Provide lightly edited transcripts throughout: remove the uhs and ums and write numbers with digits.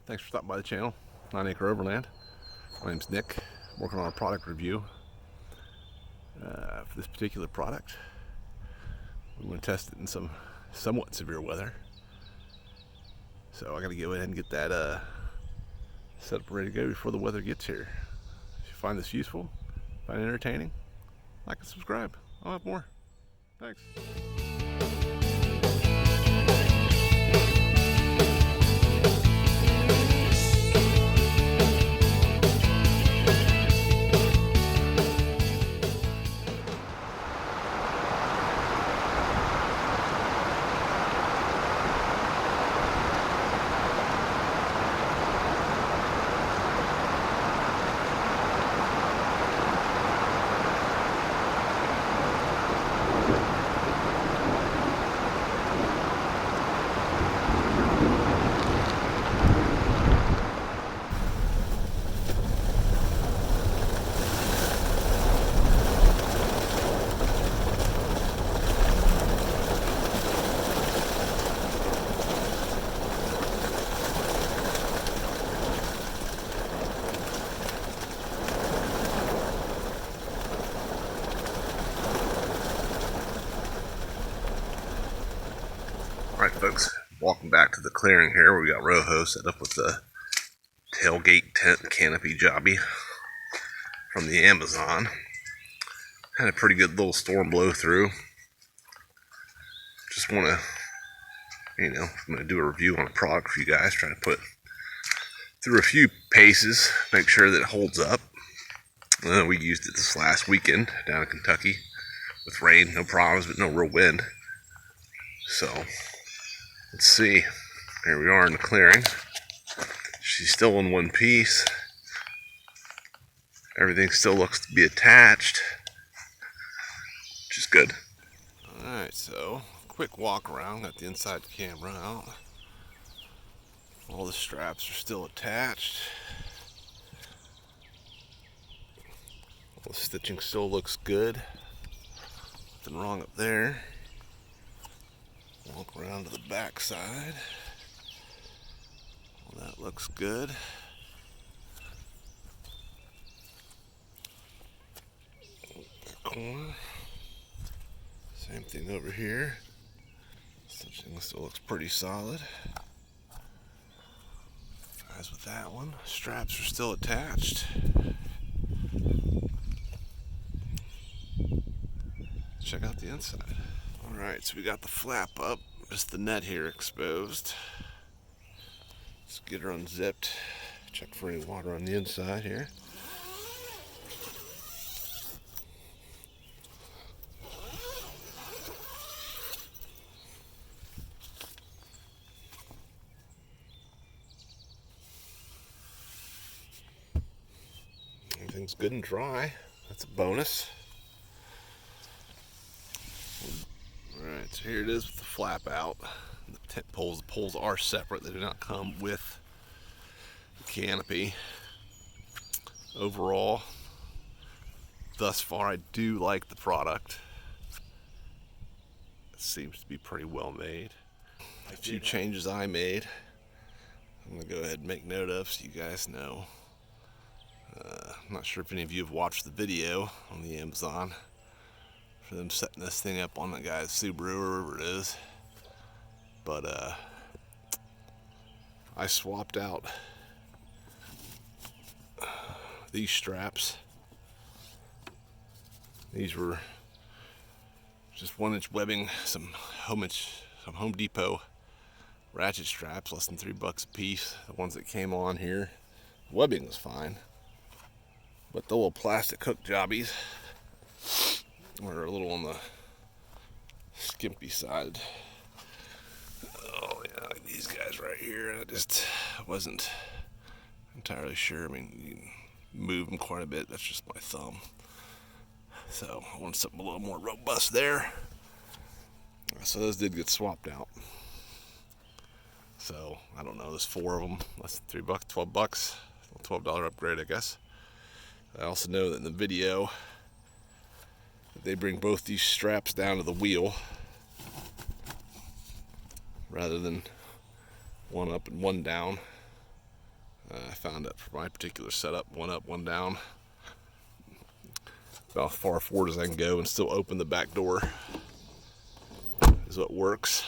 Thanks for stopping by the channel, 9 Acre Overland. My name's Nick. I'm working on a product review for this particular product. We want to test it in some somewhat severe weather. So I got to go ahead and get that set up ready to go before the weather gets here. If you find this useful, find it entertaining, like and subscribe. I'll have more. Thanks. Alright folks, welcome back to the clearing here. We got Rojo set up with the tailgate tent canopy jobby from the Amazon. Had a pretty good little storm blow through. Just want to, I'm going to do a review on a product for you guys. Trying to put through a few paces, make sure that it holds up. We used it this last weekend down in Kentucky with rain, no problems, but no real wind. So let's see. Here we are in the clearing. She's still in one piece. Everything still looks to be attached, which is good. Alright, so quick walk around. Got the inside camera out. All the straps are still attached. All the stitching still looks good. Nothing wrong up there. Walk around to the back side. Well, that looks good. Corner. Same thing over here. Stitching still looks pretty solid. As with that one, straps are still attached. Check out the inside. Alright, so we got the flap up, just the net here exposed. Let's get her unzipped. Check for any water on the inside here. Everything's good and dry. That's a bonus. Alright, so here it is with the flap out. The tent poles. The poles are separate. They do not come with the canopy. Overall, thus far, I do like the product. It seems to be pretty well made. A few changes I made, I'm going to go ahead and make note of so you guys know. I'm not sure if any of you have watched the video on the Amazon for them setting this thing up on the guy's Subaru or wherever it is. But I swapped out these straps. These were just 1-inch webbing, some Home Depot ratchet straps, less than $3 a piece. The ones that came on here, the webbing was fine, but the little plastic hook jobbies were a little on the skimpy side. Oh yeah, like these guys right here. I just wasn't entirely sure. I mean, you can move them quite a bit. That's just my thumb. So I wanted something a little more robust there. So those did get swapped out. So I don't know. There's 4 of them. Less than $3, $12. $12 upgrade, I guess. I also know that in the video they bring both these straps down to the wheel rather than one up and one down. I found that for my particular setup, one up, one down, about as far forward as I can go and still open the back door is what works.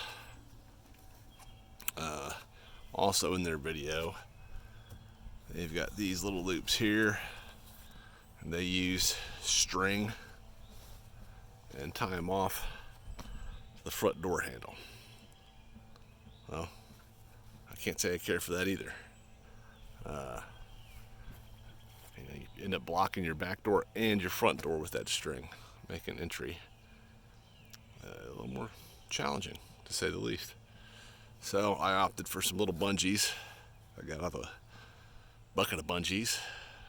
Also in their video, they've got these little loops here, and they use string and tie them off the front door handle. Well, I can't say I care for that either. You end up blocking your back door and your front door with that string, making entry a little more challenging, to say the least. So I opted for some little bungees. I got out a bucket of bungees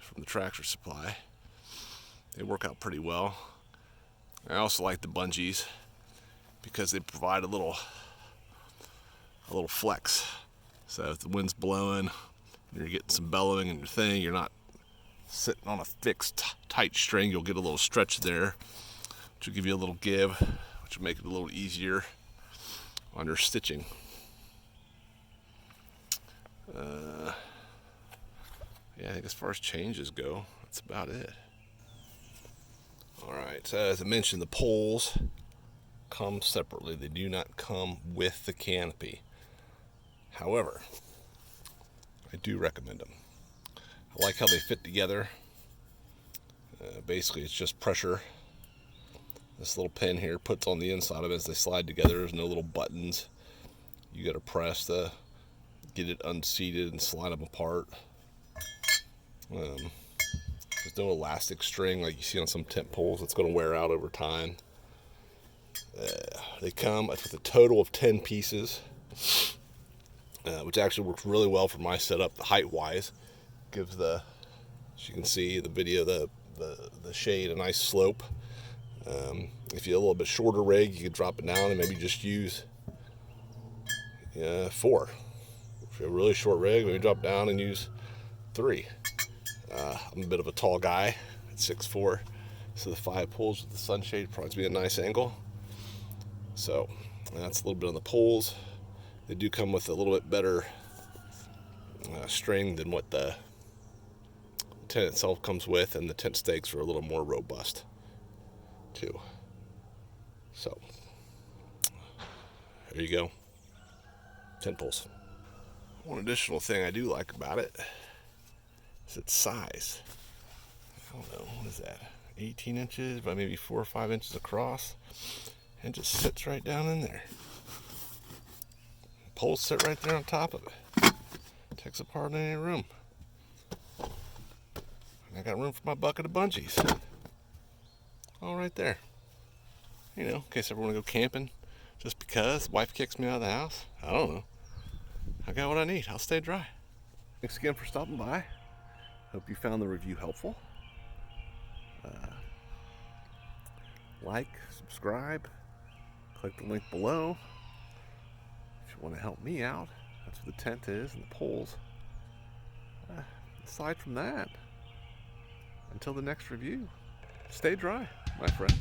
from the Tractor Supply. They work out pretty well. I also like the bungees because they provide a little flex. So if the wind's blowing and you're getting some bellowing in your thing, you're not sitting on a fixed tight string. You'll get a little stretch there, which will give you a little give, which will make it a little easier on your stitching. Yeah, I think as far as changes go, that's about it. Alright, so as I mentioned, the poles come separately. They do not come with the canopy. However, I do recommend them. I like how they fit together. Basically, it's just pressure. This little pin here puts on the inside of it as they slide together. There's no little buttons. You got to press to get it unseated and slide them apart. There's no elastic string like you see on some tent poles. It's going to wear out over time. They come with a total of 10 pieces, which actually works really well for my setup, the height-wise. Gives the, as you can see, the video, the shade a nice slope. If you have a little bit shorter rig, you could drop it down and maybe just use 4. If you have a really short rig, maybe drop down and use 3. I'm a bit of a tall guy at 6'4", so the 5 poles with the sunshade probably be a nice angle. So that's a little bit on the poles. They do come with a little bit better string than what the tent itself comes with, and the tent stakes are a little more robust too. So there you go, tent poles. One additional thing I do like about it is its size. I don't know, what is that, 18 inches by maybe 4 or 5 inches across, and just sits right down in there. Poles sit right there on top of it. Takes up hardly any room. I got room for my bucket of bungees. All right there. You know, in case I ever want to go camping, just because wife kicks me out of the house. I don't know. I got what I need. I'll stay dry. Thanks again for stopping by. Hope you found the review helpful. Like, subscribe, click the link below. If you want to help me out, that's where the tent is and the poles. Aside from that, until the next review, stay dry, my friend.